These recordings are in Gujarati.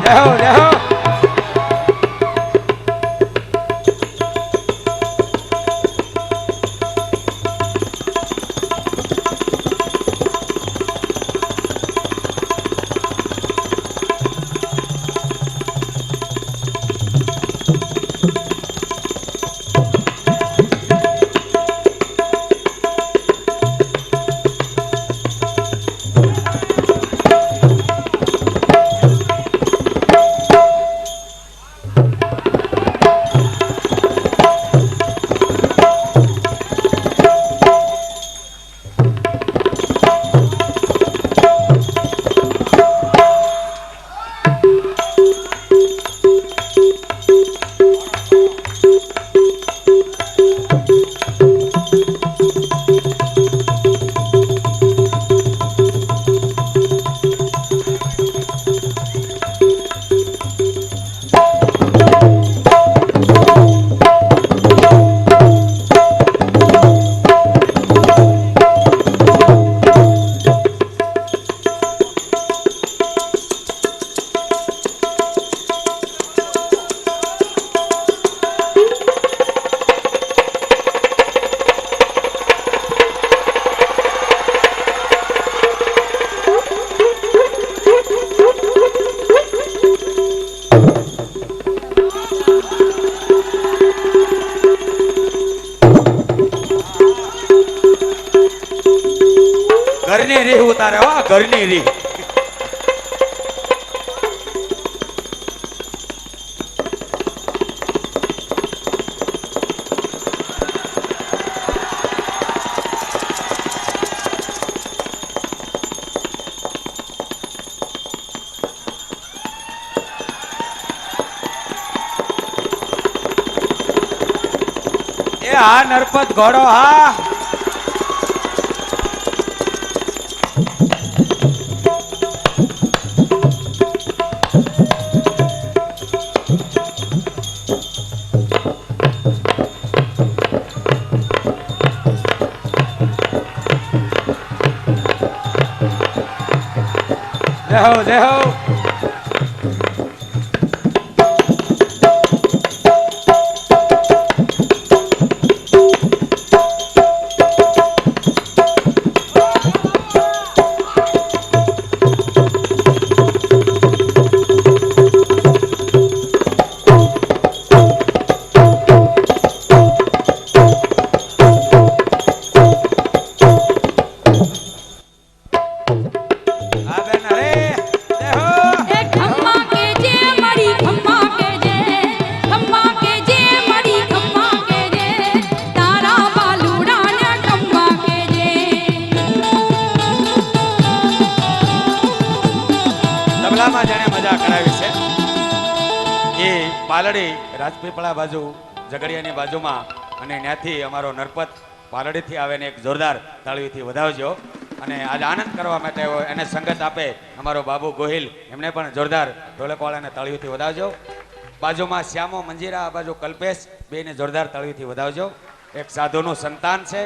લેહો લેહો ઘરની રીહ ઉતારે હો ઘરની રીહ એ હા નરપત ઘોડો હા લેહો લેહો જેને મજા કરાવી છે એ પાલડી રાજપીપળા બાજુ ઝઘડિયાની બાજુમાં અને ત્યાંથી અમારો નરપત પાલડીથી આવે ને એક જોરદાર તાળીઓથી વધાવજો અને આજ આનંદ કરવા માટે એને સંગત આપે અમારો બાબુ ગોહિલ એમને પણ જોરદાર ઢોલકવાળાને તાળીઓથી વધાવજો બાજુમાં શ્યામો મંજીરા આ બાજુ કલ્પેશ બેને જોરદાર તાળીઓથી વધાવજો એક સાધુનું સંતાન છે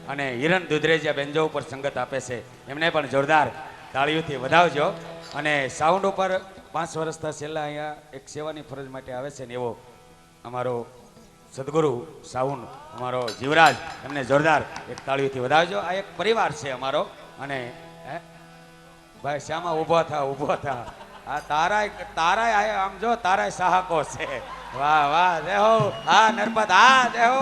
અને હિરણ દુધરેજિયા બેન્જો ઉપર સંગત આપે છે એમને પણ જોરદાર તાળીઓથી વધાવજો અને સાઉન્ડ ઉપર 5 વર્ષથી છેલ્લા અહીંયા એક સેવાની ફરજ માટે આવે છે ને એવો અમારો સદગુરુ સાઉન્ડ અમારો જીવરાજ એમને જોરદાર એક તાળીઓથી વધાવજો આ એક પરિવાર છે અમારો અને ભાઈ શ્યામા ઊભો થા આ તારાય આમ જો તારાય સાહકો છે વાહ વાહ દેહો હા નરપત હા દેહો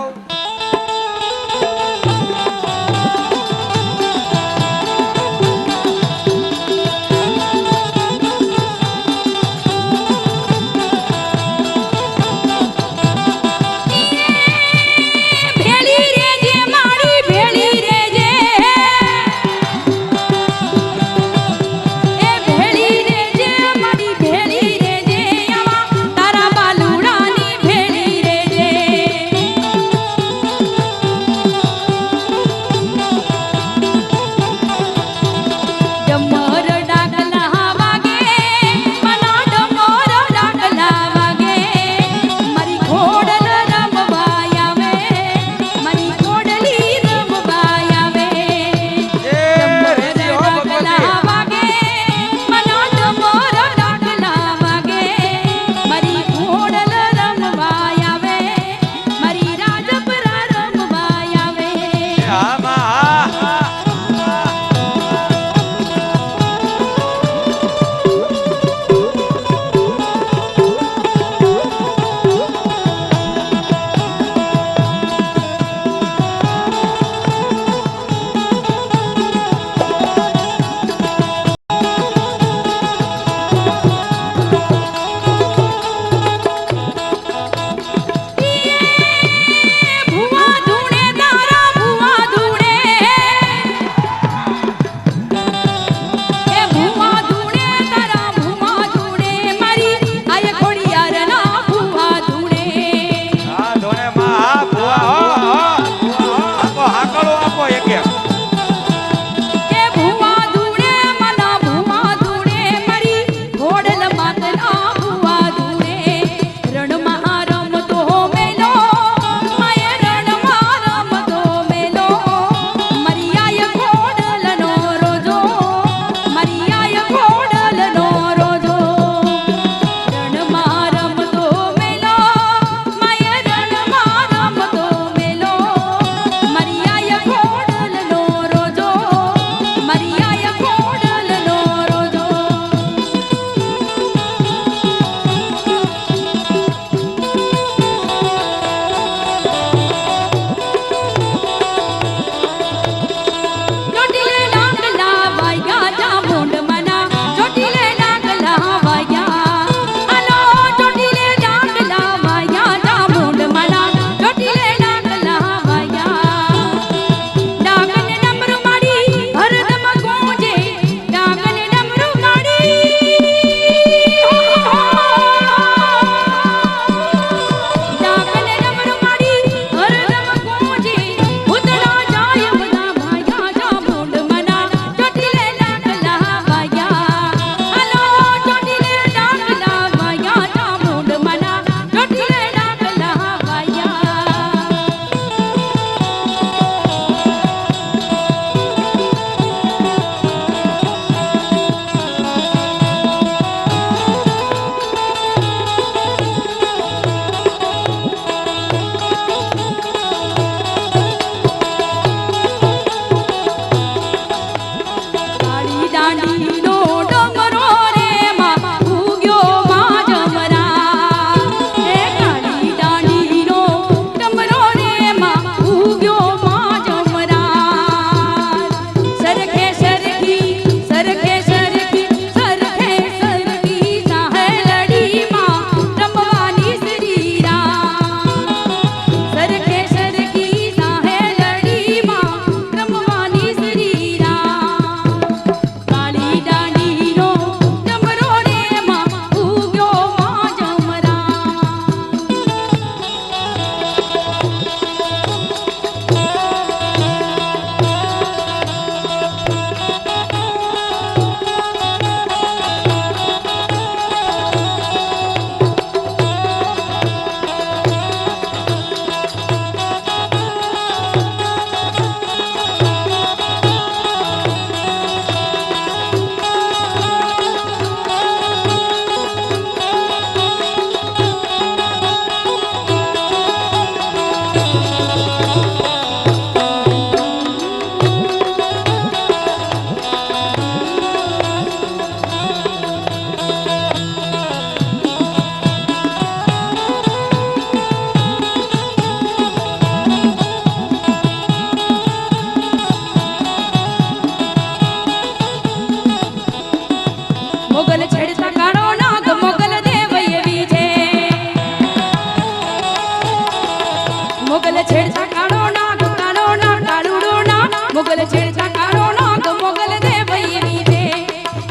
મોગલ છેડતા કાળો નાગ કાળુડો નાગ મોગલ છેડતા કાળો નાગ મોગલ દેવ એવી છે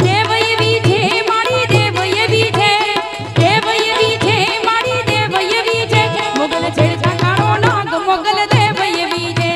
દેવ એવી છે મારી દેવ એવી છે દેવ એવી છે મારી દેવ એવી છે મોગલ છેડતા કાળો નાગ મોગલ દેવ એવી છે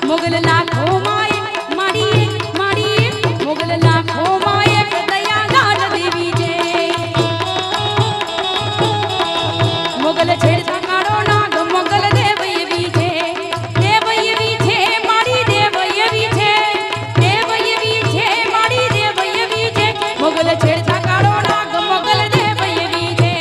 મોગલ લાખો માય મારી મારી મોગલ લાખો માય દયા ગાઢ દેવી છે મોગલ છેડતા કાળો નાગ મોગલ દેવ એવી છે દેવ એવી છે મારી દેવ એવી છે દેવ એવી છે મારી દેવ એવી છે મોગલ છેડતા કાળો નાગ મોગલ દેવ એવી છે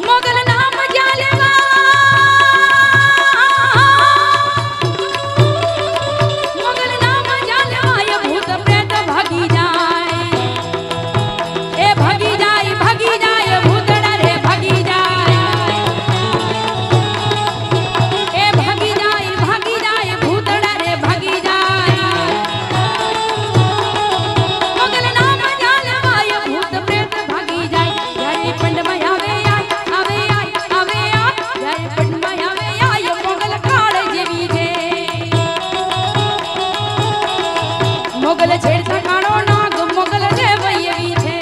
મોગલ નામ જ્યાં લેવા મોગલ નામ જ્યાં લેવાય ભૂત પ્રેત ભાગી જાય એ ભાગી જાય ભૂતડા રે ભાગી જાય એ ભાગી જાય ભૂતડા રે ભાગી જાય મોગલ નામ જ્યાં લેવાય ભૂત પ્રેત ભાગી જાય જ્યારે પંડમાં આવે જ્યારે પંડમાં આવે મોગલ કાળ જેવી છે મોગલ છેડતા કાળો નાગ મોગલ દેવ એવી છે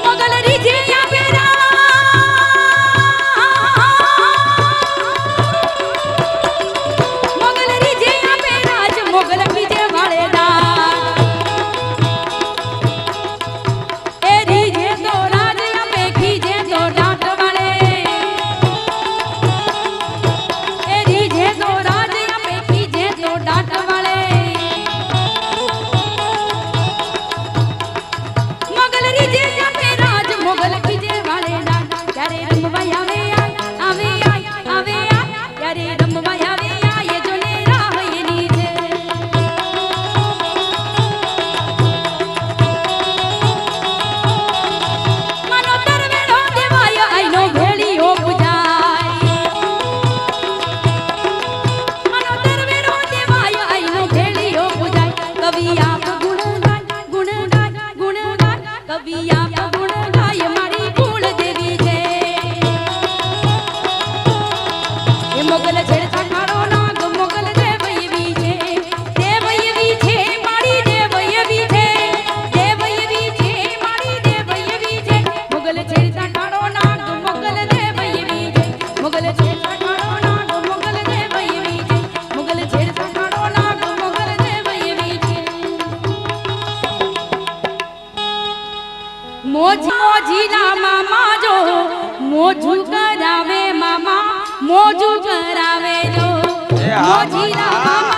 મોગલ રીજે આવેરા મોગલ રીજે આવેરા જ મોગલ બીજે વાળેદાર એ રીજે તો રાજ આપે ખીજે તો ડાંટ વાળે એ રીજે તો રાજ આપે ખીજે તો ડાંટ વાળે મોગલ રીજે આપે રાજ મોગલ બીજે વાળેદાર ત્યારે રમવા આવે ત્યારે રમવા આવે જોને રાહ એની છે માનો તરવેડો દેવાય આઈનો ભેળીઓ પૂજાય માનો તરવેડો દેવાય આઈનો ભેળીઓ પૂજાય કવિ આપ ગુણ ગાય કવિ આપ ગુણ ગાય મારી કુળ દેવી છે એ મોગલ છેડતા કાળો નાગ મોગલ દેવ એવી છે દેવ એવી છે મારી દેવ એવી છે દેવ એવી છે મારી દેવ એવી છે મોગલ છેડતા કાળો નાગ મોગલ દેવ એવી છે મોગલ છેડતા કાળો નાગ મોગલ દેવ એવી છે મોગલ છેડતા કાળો નાગ મોગલ દેવ એવી છે મોજીલા મામા જો મોજું કરાવે મામા મોજું કરાવે જો મોજીલા મામા